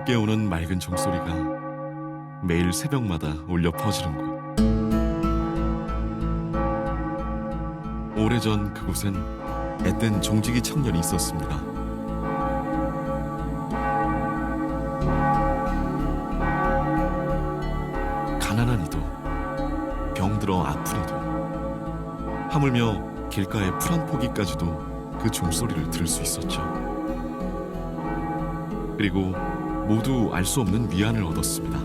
깨우는 맑은 종소리가 매일 새벽마다 울려 퍼지는 곳. 오래전 그곳엔 앳된 종직이 청년이 있었습니다. 가난하니도 병들어 아프니도 하물며 길가의 풀 한 포기까지도 그 종소리를 들을 수 있었죠. 그리고 모두 알 수 없는 위안을 얻었습니다.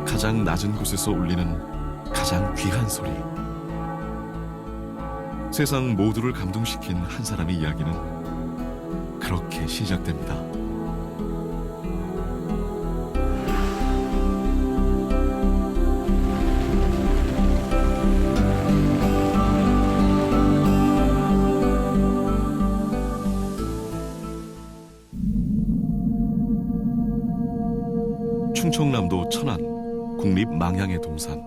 가장 낮은 곳에서 울리는 가장 귀한 소리. 세상 모두를 감동시킨 한 사람의 이야기는 그렇게 시작됩니다. 충청남도 천안 국립 망향의 동산.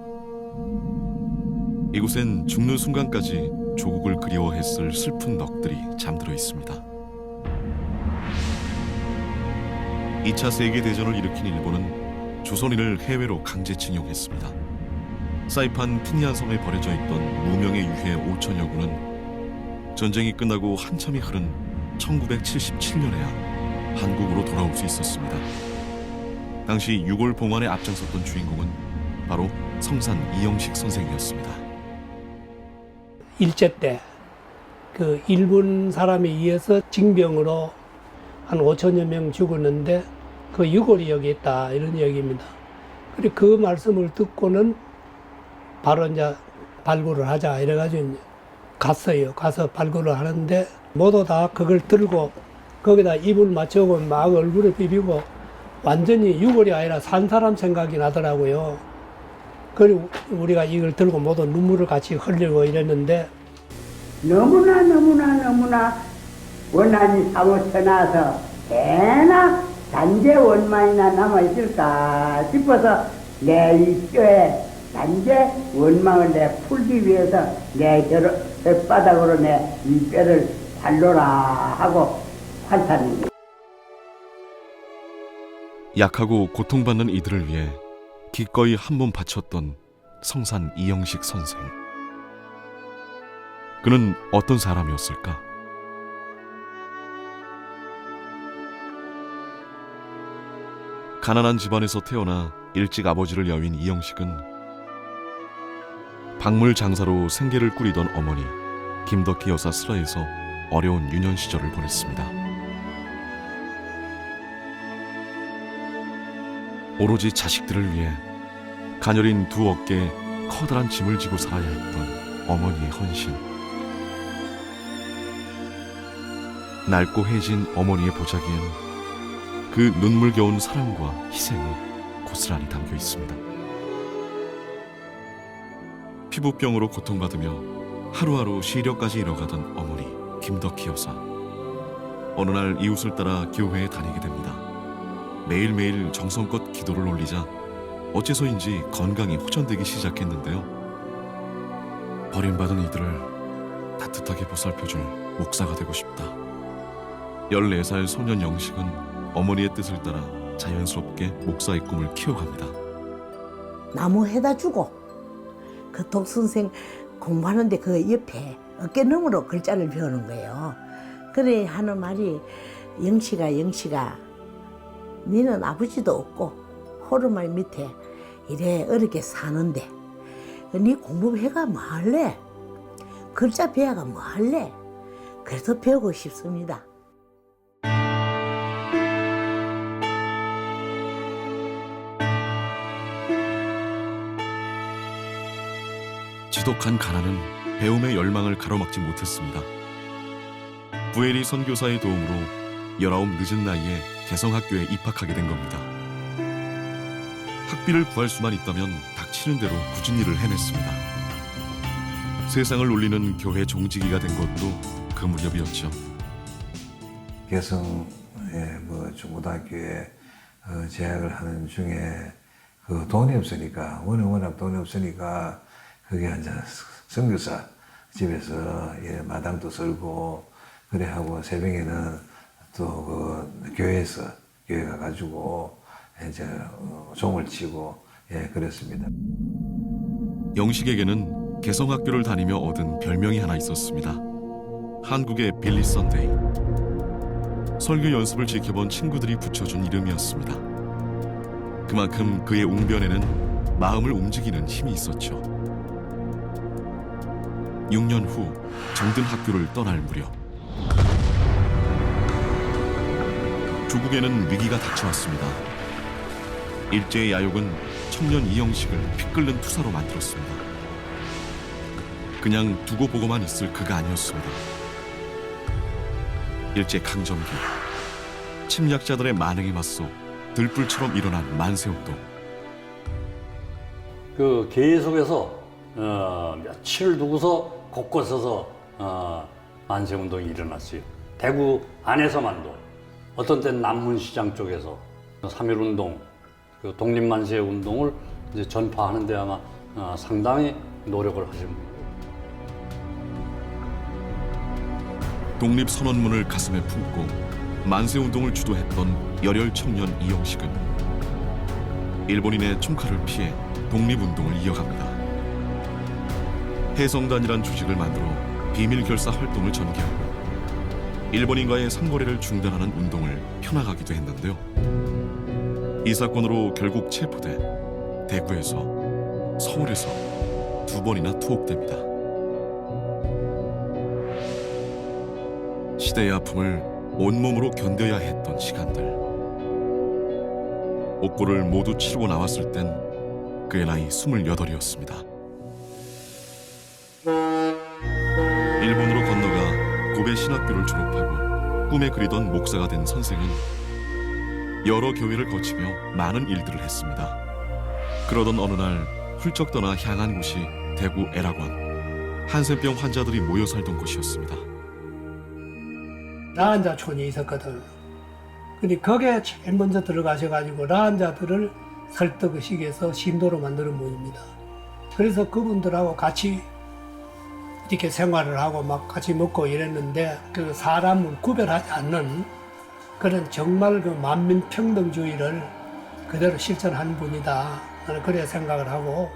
이곳엔 죽는 순간까지 조국을 그리워했을 슬픈 넋들이 잠들어 있습니다. 2차 세계대전을 일으킨 일본은 조선인을 해외로 강제징용했습니다. 사이판 푸니안 섬에 버려져 있던 무명의 유해 5천여 군은 전쟁이 끝나고 한참이 흐른 1977년에야 한국으로 돌아올 수 있었습니다. 당시 유골 봉환에 앞장섰던 주인공은 바로 성산 이영식 선생이었습니다. 일제 때 그 일본 사람에 의해서 징병으로 한 5천여 명 죽었는데 그 유골이 여기 있다 이런 얘기입니다. 그리고 그 말씀을 듣고는 바로 이제 발굴을 하자 이래가지고 이제 갔어요. 가서 발굴을 하는데 모두 다 그걸 들고 거기다 입을 맞추고 막 얼굴에 비비고 완전히 유골이 아니라 산 사람 생각이 나더라고요. 그리고 우리가 이걸 들고 모두 눈물을 같이 흘리고 이랬는데 너무나 원한이 사무쳐놔서 대나 단재 원망이나 남아있을까 싶어서 내 이 뼈에 단재 원망을 내 풀기 위해서 내 혓바닥으로 내 이 뼈를 살로라 하고 환탄입니다. 약하고 고통받는 이들을 위해 기꺼이 한 몸 바쳤던 성산 이영식 선생. 그는 어떤 사람이었을까? 가난한 집안에서 태어나 일찍 아버지를 여윈 이영식은 박물 장사로 생계를 꾸리던 어머니 김덕희 여사 슬하에서 어려운 유년 시절을 보냈습니다. 오로지 자식들을 위해 가녀린 두 어깨에 커다란 짐을 지고 살아야 했던 어머니의 헌신. 낡고 해진 어머니의 보자기엔 그 눈물겨운 사랑과 희생이 고스란히 담겨 있습니다. 피부병으로 고통받으며 하루하루 시력까지 잃어가던 어머니 김덕희 여사. 어느 날 이웃을 따라 교회에 다니게 됩니다. 매일매일 정성껏 기도를 올리자 어째서인지 건강이 호전되기 시작했는데요. 버림받은 이들을 따뜻하게 보살펴줄 목사가 되고 싶다. 14살 소년 영식은 어머니의 뜻을 따라 자연스럽게 목사의 꿈을 키워갑니다. 나무 해다 주고 그 독선생 공부하는데 그 옆에 어깨너머로 글자를 배우는 거예요. 그래 하는 말이 영식아 니는 아버지도 없고 호르말 밑에 이래 어렵게 사는데 니 공부해가 뭐 할래? 글자 배워가 뭐 할래? 그래서 배우고 싶습니다. 지독한 가난은 배움의 열망을 가로막지 못했습니다. 부에리 선교사의 도움으로 19 늦은 나이에 개성학교에 입학하게 된 겁니다. 학비를 구할 수만 있다면 닥치는 대로 굳은 일을 해냈습니다. 세상을 울리는 교회 종지기가 된 것도 그 무렵이었죠. 개성의 중고등학교에 재학을 하는 중에 그 돈이 없으니까 워낙 돈이 없으니까 거기 이제 선교사 집에서 마당도 썰고 그래 하고 새벽에는 또 그 교회 가가지고 이제 종을 치고 그랬습니다. 영식에게는 개성학교를 다니며 얻은 별명이 하나 있었습니다. 한국의 빌리 선데이. 설교 연습을 지켜본 친구들이 붙여준 이름이었습니다. 그만큼 그의 웅변에는 마음을 움직이는 힘이 있었죠. 6년 후 정든 학교를 떠날 무렵 조국에는 위기가 닥쳐왔습니다. 일제의 야욕은 청년 이영식을 피 끓는 투사로 만들었습니다. 그냥 두고 보고만 있을 그가 아니었습니다. 일제 강점기, 침략자들의 만행에 맞서 들불처럼 일어난 만세운동. 그 계속해서 며칠 두고서 곳곳에서 만세운동이 일어났어요. 대구 안에서만도 어떤 때는 남문시장 쪽에서 3.1운동, 그 독립만세운동을 이제 전파하는 데 아마 상당히 노력을 하신 분이에요. 독립선언문을 가슴에 품고 만세운동을 주도했던 열혈 청년 이영식은 일본인의 총칼을 피해 독립운동을 이어갑니다. 해성단이란 조직을 만들어 비밀결사 활동을 전개하고 일본인과의 상거래를 중단하는 운동을 펴나가기도 했는데요. 이 사건으로 결국 체포돼 대구에서, 서울에서 2번이나 투옥됩니다. 시대의 아픔을 온몸으로 견뎌야 했던 시간들. 옥고를 모두 치르고 나왔을 땐 그의 나이 28이었습니다. 일본으로 건너가 고베 신학교를 졸업하고 꿈에 그리던 목사가 된 선생은 여러 교회를 거치며 많은 일들을 했습니다. 그러던 어느 날 훌쩍 떠나 향한 곳이 대구 애락원, 한센병 환자들이 모여 살던 곳이었습니다. 라한자촌이 있었거든. 근데 거기에 제일 먼저 들어가셔가지고 라한자들을 설득하시기 위해서 신도로 만드는 분입니다. 그래서 그분들하고 같이 이렇게 생활을 하고 막 같이 먹고 이랬는데 그 사람을 구별하지 않는 그런 정말 그 만민평등주의를 그대로 실천한 분이다. 저는 그래 생각을 하고.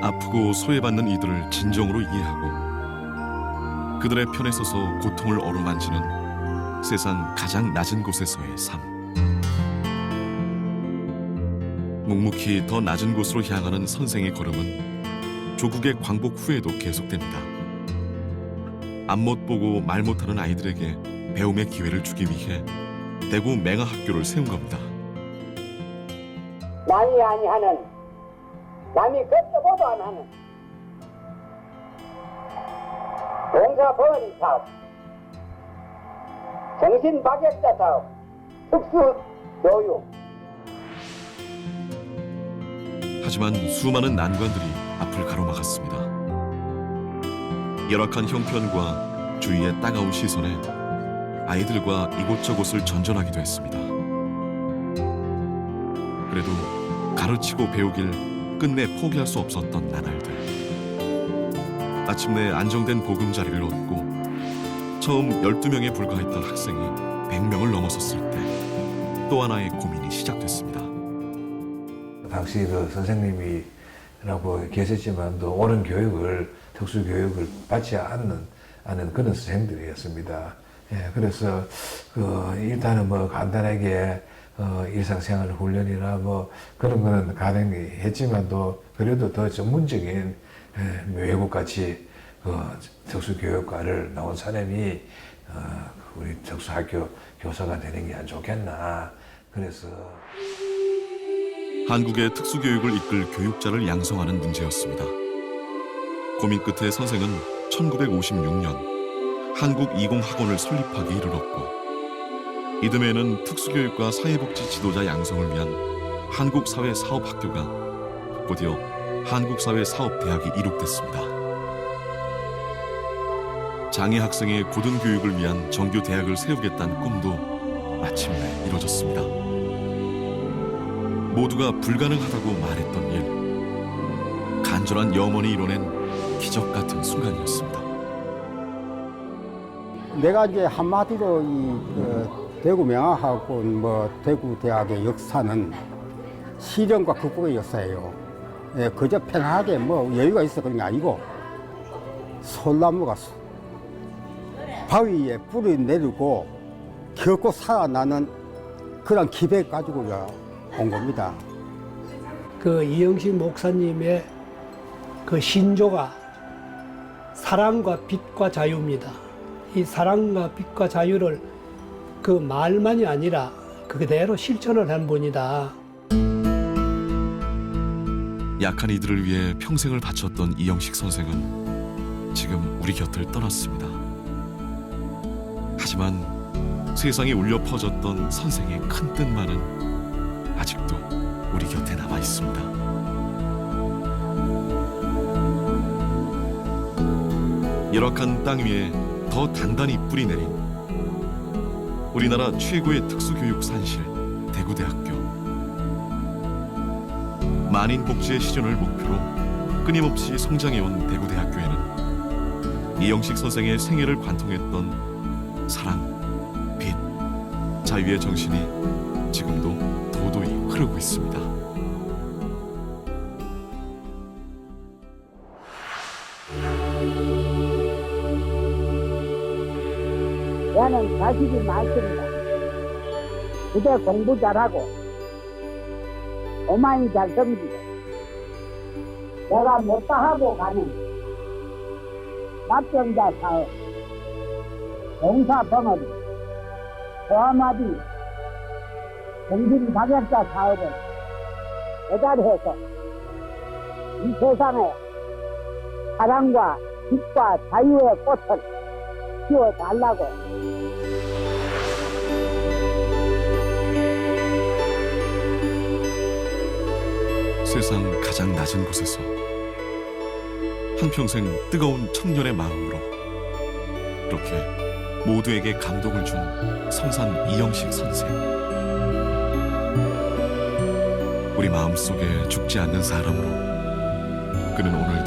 아프고 소외받는 이들을 진정으로 이해하고 그들의 편에 서서 고통을 어루만지는 세상 가장 낮은 곳에서의 삶. 묵묵히 더 낮은 곳으로 향하는 선생의 걸음은 조국의 광복 후에도 계속됩니다. 앞 못 보고 말 못하는 아이들에게 배움의 기회를 주기 위해 대구 맹아학교를 세운 겁니다. 남이 아니하는, 남이 걷어보도 안 하는 봉사버리 사업, 정신박약자 사업, 특수교육. 하지만 수많은 난관들이 앞을 가로막았습니다. 열악한 형편과 주위의 따가운 시선에 아이들과 이곳저곳을 전전하기도 했습니다. 그래도 가르치고 배우길 끝내 포기할 수 없었던 나날들. 마침내 안정된 보금자리를 얻고 처음 12명에 불과했던 학생이 100명을 넘어섰을 때 또 하나의 고민이 시작됐습니다. 당시 그 선생님이라고 계셨지만도 옳은 교육을, 특수교육을 받지 않는 그런 선생님들이었습니다. 그래서 일단은 뭐 간단하게 일상생활 훈련이나 뭐 그런 거는 가능했지만도 그래도 더 전문적인 외국같이 특수교육과를 나온 사람이 우리 특수학교 교사가 되는 게 안 좋겠나. 그래서 한국의 특수교육을 이끌 교육자를 양성하는 문제였습니다. 고민 끝에 선생은 1956년 한국이공학원을 설립하기 이르렀고 이듬해에는 특수교육과 사회복지 지도자 양성을 위한 한국사회사업학교가 곧이어 한국사회사업대학이 이룩됐습니다. 장애 학생의 고등교육을 위한 정규 대학을 세우겠다는 꿈도 마침내 이루어졌습니다. 모두가 불가능하다고 말했던 일, 간절한 염원이 이뤄낸 기적 같은 순간이었습니다. 내가 이제 한마디로 대구 명화학원 대구 대학의 역사는 실현과 극복의 역사예요. 예, 그저 편하게 여유가 있어 그런 게 아니고 솔나무가 바위에 뿌리 내리고 결코 살아나는 그런 기백 가지고 온 겁니다. 그 이영식 목사님의 그 신조가 사랑과 빛과 자유입니다. 이 사랑과 빛과 자유를 그 말만이 아니라 그대로 실천을 한 분이다. 약한 이들을 위해 평생을 바쳤던 이영식 선생은 지금 우리 곁을 떠났습니다. 하지만 세상에 울려 퍼졌던 선생의 큰 뜻만은 아직도 우리 곁에 남아 있습니다. 열악한 땅 위에 더 단단히 뿌리 내린 우리나라 최고의 특수교육 산실 대구대학교. 만인 복지의 실현을 목표로 끊임없이 성장해온 대구대학교에는 이영식 선생의 생애를 관통했던 사랑, 빛, 자유의 정신이 지금도 도도히 흐르고 있습니다. 얘는 자식이 많습니다. 부대 공부 잘하고 어머니 잘 섬기고 내가 못다 하고 가는 납병자 사업, 봉사 벙어리, 소아마비, 정신방역자 사업을 배달해서 이 세상에 사랑과 빛과 자유의 꽃을 피워달라고. 세상 가장 낮은 곳에서 한평생 뜨거운 청년의 마음으로 이렇게 모두에게 감동을 준 성산 이영식 선생. 우리 마음속에 죽지 않는 사람으로 그는 오늘